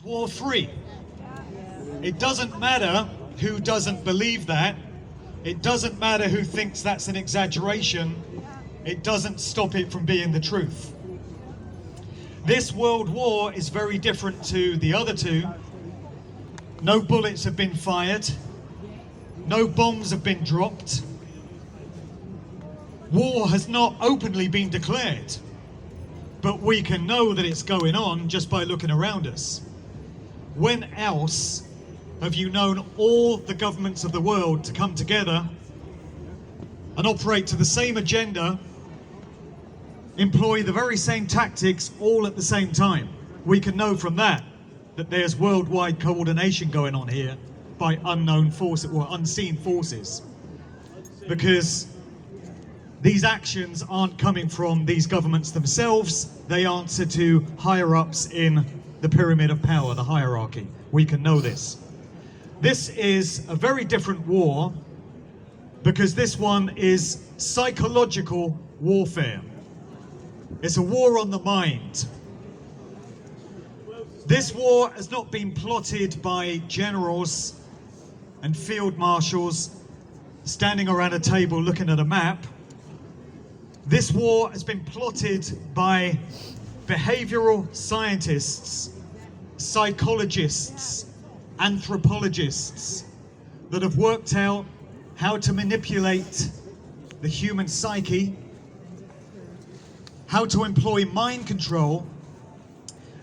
War 3. It doesn't matter who doesn't believe that. It doesn't matter who thinks that's an exaggeration. It doesn't stop it from being the truth. This world war is very different to the other two. No bullets have been fired. No bombs have been dropped. War has not openly been declared, but we can know that it's going on just by looking around us. When else have you known all the governments of the world to come together and operate to the same agenda, employ the very same tactics all at the same time? We can know from that there's worldwide coordination going on here by unknown forces or unseen forces, because these actions aren't coming from these governments themselves. They answer to higher ups in the pyramid of power, the hierarchy. We can know this. This is a very different war, because this one is psychological warfare. It's a war on the mind. This war has not been plotted by generals and field marshals standing around a table looking at a map. This war has been plotted by behavioral scientists, psychologists, anthropologists that have worked out how to manipulate the human psyche, how to employ mind control,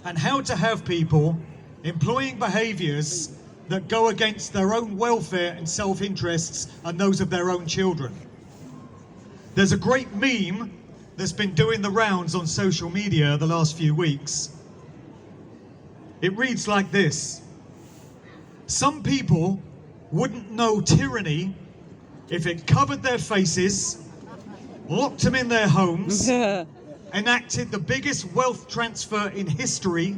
and how to have people employing behaviors that go against their own welfare and self-interests and those of their own children. There's a great meme that's been doing the rounds on social media the last few weeks. It reads like this: some people wouldn't know tyranny if it covered their faces, locked them in their homes, enacted the biggest wealth transfer in history,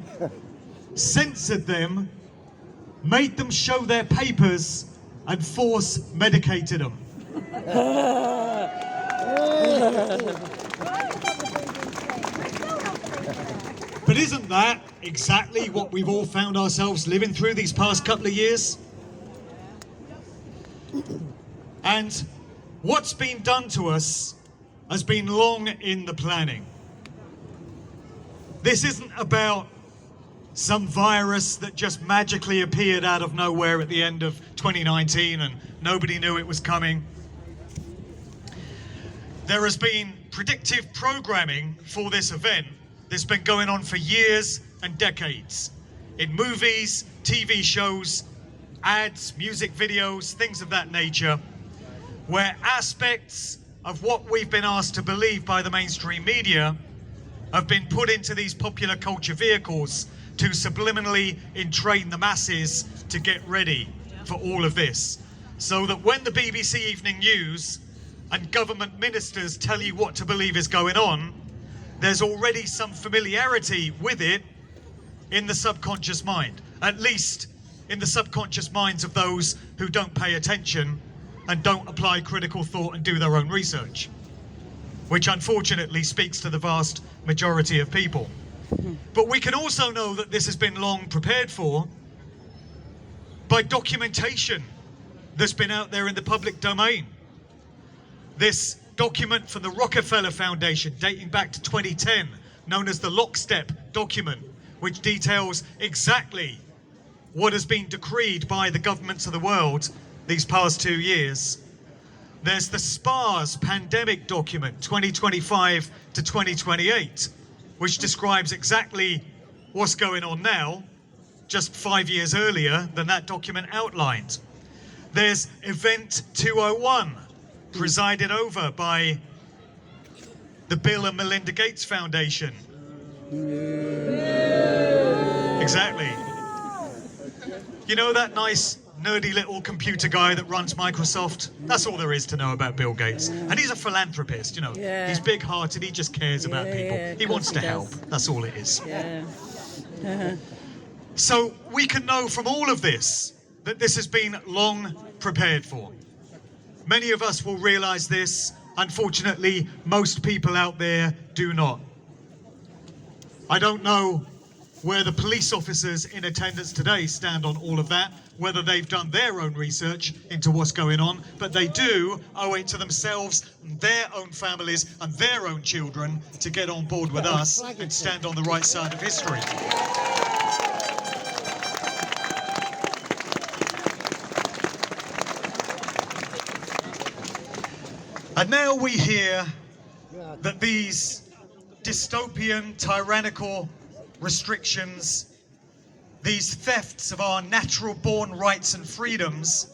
censored them, made them show their papers, and force medicated them. But isn't that exactly what we've all found ourselves living through these past couple of years? And what's been done to us has been long in the planning. This isn't about some virus that just magically appeared out of nowhere at the end of 2019 and nobody knew it was coming. There has been predictive programming for this event that's been going on for years and decades. In movies, TV shows, ads, music videos, things of that nature, where aspects of what we've been asked to believe by the mainstream media have been put into these popular culture vehicles to subliminally entrain the masses to get ready for all of this. So that when the BBC Evening News and government ministers tell you what to believe is going on, there's already some familiarity with it in the subconscious mind, at least in the subconscious minds of those who don't pay attention and don't apply critical thought and do their own research, which unfortunately speaks to the vast majority of people. But we can also know that this has been long prepared for by documentation that's been out there in the public domain. This document from the Rockefeller Foundation dating back to 2010, known as the Lockstep document, which details exactly what has been decreed by the governments of the world these past 2 years. There's the SPARS pandemic document, 2025 to 2028, which describes exactly what's going on now, just 5 years earlier than that document outlined. There's Event 201, presided over by the Bill and Melinda Gates Foundation. Exactly. You know that nice nerdy little computer guy that runs Microsoft? That's all there is to know about Bill Gates. And he's a philanthropist, you know. Yeah. He's big-hearted, he just cares about people. He wants to help, that's all it is. Yeah. So we can know from all of this that this has been long prepared for. Many of us will realize this. Unfortunately, most people out there do not. I don't know where the police officers in attendance today stand on all of that, whether they've done their own research into what's going on, but they do owe it to themselves, their own families and their own children to get on board with us and stand on the right side of history. And now we hear that these dystopian, tyrannical restrictions, these thefts of our natural-born rights and freedoms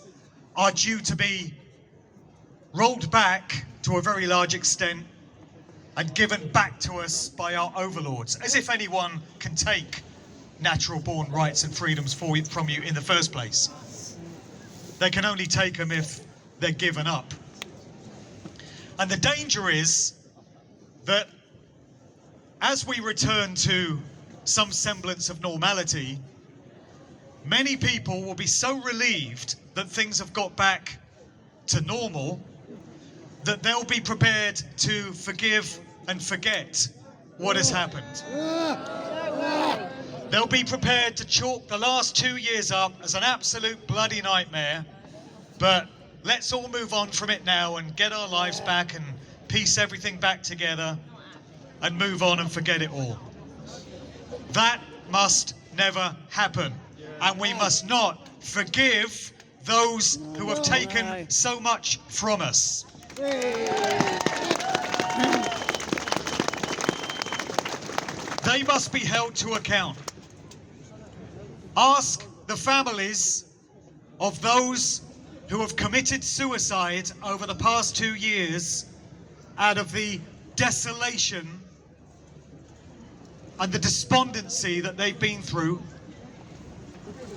are due to be rolled back to a very large extent and given back to us by our overlords, as if anyone can take natural-born rights and freedoms from you in the first place. They can only take them if they're given up. And the danger is that as we return to some semblance of normality, many people will be so relieved that things have got back to normal that they'll be prepared to forgive and forget what has happened. They'll be prepared to chalk the last 2 years up as an absolute bloody nightmare, but let's all move on from it now and get our lives back and piece everything back together and move on and forget it all. That must never happen. And we must not forgive those who have taken so much from us. They must be held to account. Ask the families of those who have committed suicide over the past 2 years out of the desolation and the despondency that they've been through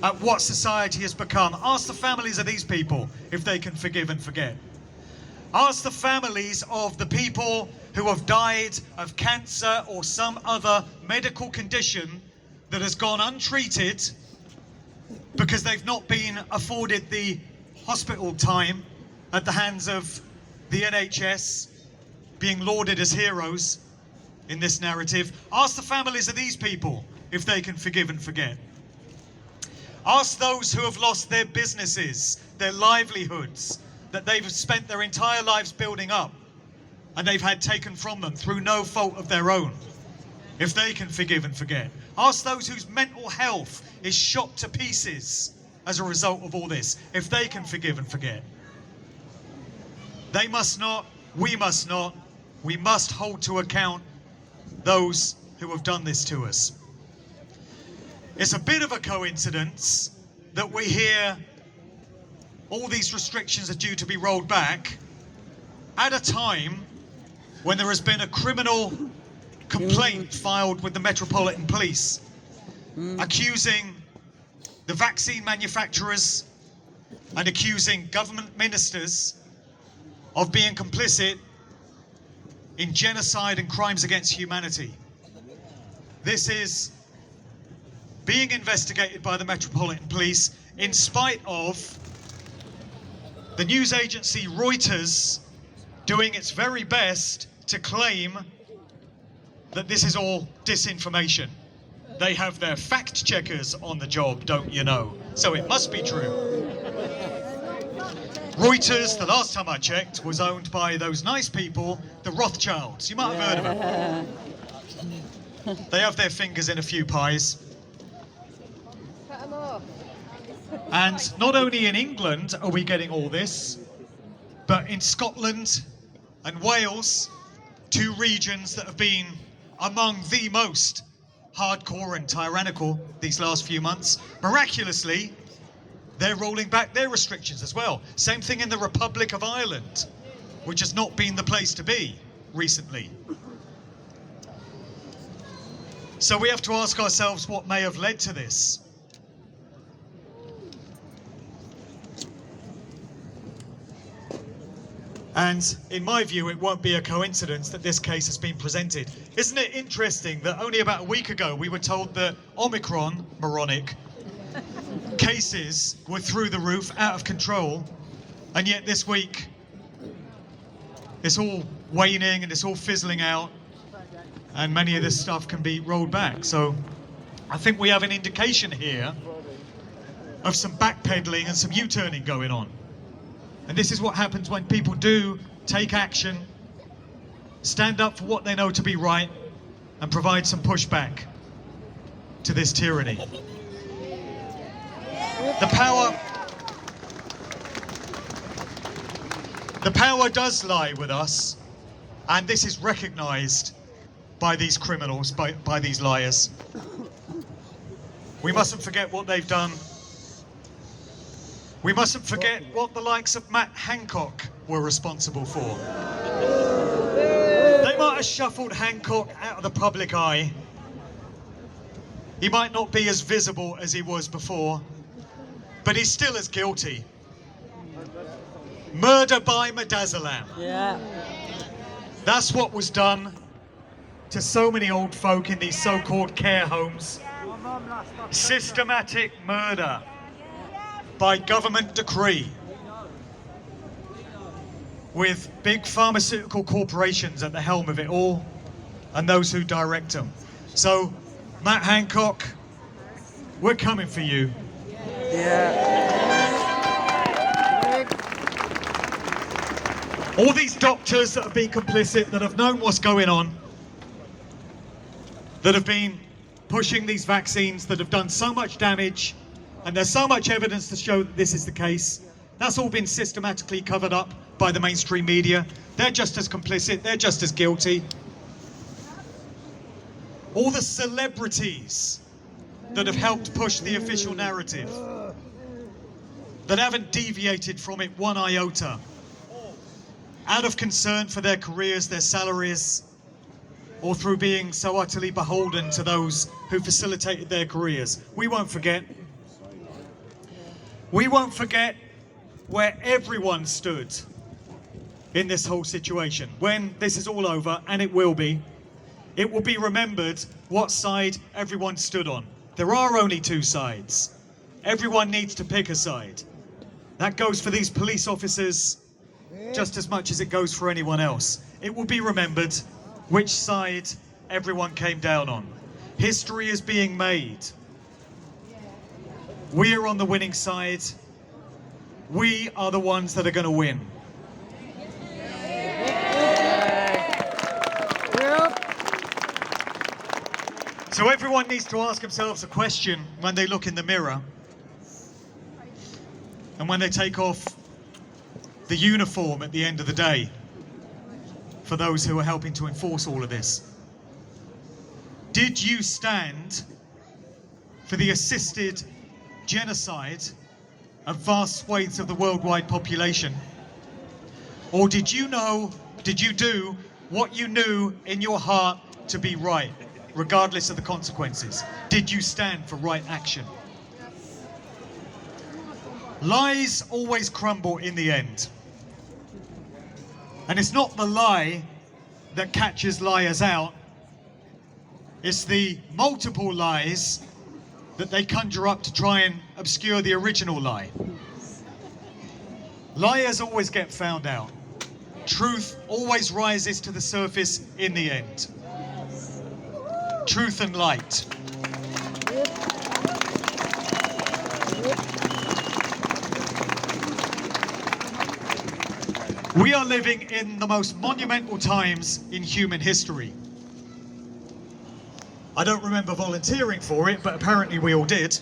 at what society has become. Ask the families of these people if they can forgive and forget. Ask the families of the people who have died of cancer or some other medical condition that has gone untreated because they've not been afforded the hospital time at the hands of the NHS, being lauded as heroes in this narrative. Ask the families of these people if they can forgive and forget. Ask those who have lost their businesses, their livelihoods, that they've spent their entire lives building up, and they've had taken from them through no fault of their own, if they can forgive and forget. Ask those whose mental health is shot to pieces as a result of all this, if they can forgive and forget. They must not, we must not. We must hold to account those who have done this to us. It's a bit of a coincidence that we hear all these restrictions are due to be rolled back at a time when there has been a criminal complaint filed with the Metropolitan Police accusing the vaccine manufacturers and accusing government ministers of being complicit in genocide and crimes against humanity. This is being investigated by the Metropolitan Police in spite of the news agency Reuters doing its very best to claim that this is all disinformation. They have their fact checkers on the job, don't you know? So it must be true. Reuters, the last time I checked, was owned by those nice people, the Rothschilds. You might have heard of them. They have their fingers in a few pies. And not only in England are we getting all this, but in Scotland and Wales, 2 regions that have been among the most hardcore and tyrannical these last few months, miraculously, they're rolling back their restrictions as well. Same thing in the Republic of Ireland, which has not been the place to be recently. So we have to ask ourselves what may have led to this. And in my view, it won't be a coincidence that this case has been presented. Isn't it interesting that only about a week ago we were told that Omicron, moronic, cases were through the roof, out of control, and yet this week it's all waning and it's all fizzling out, and many of this stuff can be rolled back. So I think we have an indication here of some backpedaling and some U-turning going on. And this is what happens when people do take action, stand up for what they know to be right, and provide some pushback to this tyranny. The power does lie with us, and this is recognized by these criminals, by these liars. We mustn't forget what they've done. We mustn't forget what the likes of Matt Hancock were responsible for. They might have shuffled Hancock out of the public eye. He might not be as visible as he was before, but he's still as guilty. Murder by Midazolam. Yeah. That's what was done to so many old folk in these so-called care homes. Systematic murder by government decree, with big pharmaceutical corporations at the helm of it all and those who direct them. So, Matt Hancock, we're coming for you. Yeah. All these doctors that have been complicit, that have known what's going on, that have been pushing these vaccines, that have done so much damage, and there's so much evidence to show that this is the case. That's all been systematically covered up by the mainstream media. They're just as complicit, they're just as guilty. All the celebrities that have helped push the official narrative, that haven't deviated from it one iota, out of concern for their careers, their salaries, or through being so utterly beholden to those who facilitated their careers. We won't forget. We won't forget where everyone stood in this whole situation. When this is all over, and it will be remembered what side everyone stood on. There are only two sides. Everyone needs to pick a side. That goes for these police officers just as much as it goes for anyone else. It will be remembered which side everyone came down on. History is being made. We are on the winning side. We are the ones that are going to win. So everyone needs to ask themselves a question when they look in the mirror and when they take off the uniform at the end of the day for those who are helping to enforce all of this. Did you stand for the assisted genocide of vast swathes of the worldwide population? Or did you do what you knew in your heart to be right, regardless of the consequences? Did you stand for right action? Lies always crumble in the end. And it's not the lie that catches liars out. It's the multiple lies that they conjure up to try and obscure the original lie. Liars always get found out. Truth always rises to the surface in the end. Truth and light. We are living in the most monumental times in human history. I don't remember volunteering for it, but apparently we all did.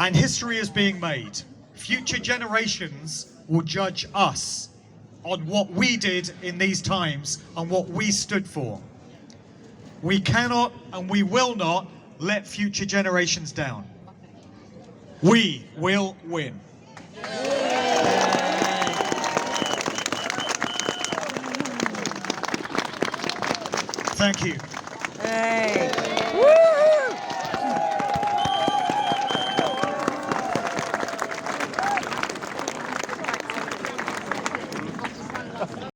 And history is being made. Future generations will judge us on what we did in these times and what we stood for. We cannot and we will not let future generations down. We will win. Thank you. Hey.